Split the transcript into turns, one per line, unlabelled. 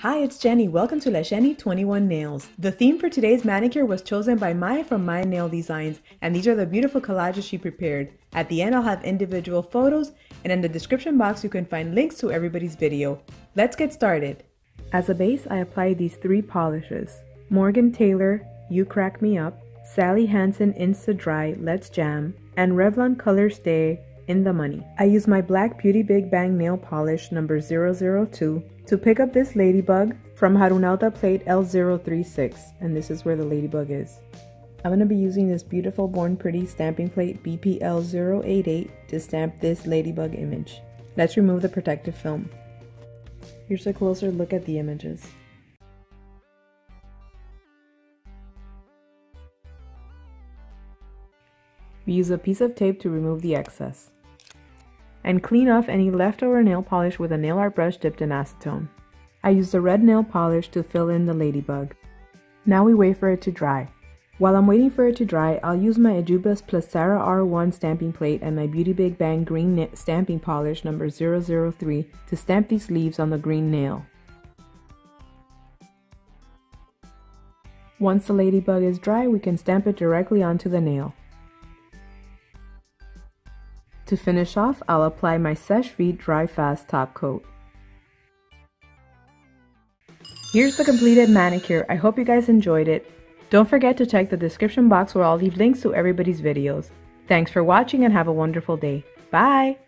Hi, it's Jenny. Welcome to LaShenny21Nails. The theme for today's manicure was chosen by Mae from Mae Nail Designs, and these are the beautiful collages she prepared. At the end, I'll have individual photos, and in the description box you can find links to everybody's video. Let's get started. As a base, I apply these three polishes: Morgan Taylor, You Crack Me Up, Sally Hansen Insta Dry, Let's Jam, and Revlon Color Stay, In the Money. I use my black Beauty BigBang nail polish number 002 to pick up this ladybug from Harunouta L036, and this is where the ladybug is. I'm going to be using this beautiful Born Pretty stamping plate BP-L088 to stamp this ladybug image. Let's remove the protective film. Here's a closer look at the images. We use a piece of tape to remove the excess. And clean off any leftover nail polish with a nail art brush dipped in acetone. I used a red nail polish to fill in the ladybug. Now we wait for it to dry. While I'm waiting for it to dry, I'll use my Ejiubas SarahR1 stamping plate and my Beauty BigBang green stamping polish number 003 to stamp these leaves on the green nail. Once the ladybug is dry, we can stamp it directly onto the nail. To finish off, I'll apply my Seche Vite Dry Fast top coat. Here's the completed manicure. I hope you guys enjoyed it. Don't forget to check the description box where I'll leave links to everybody's videos. Thanks for watching and have a wonderful day. Bye!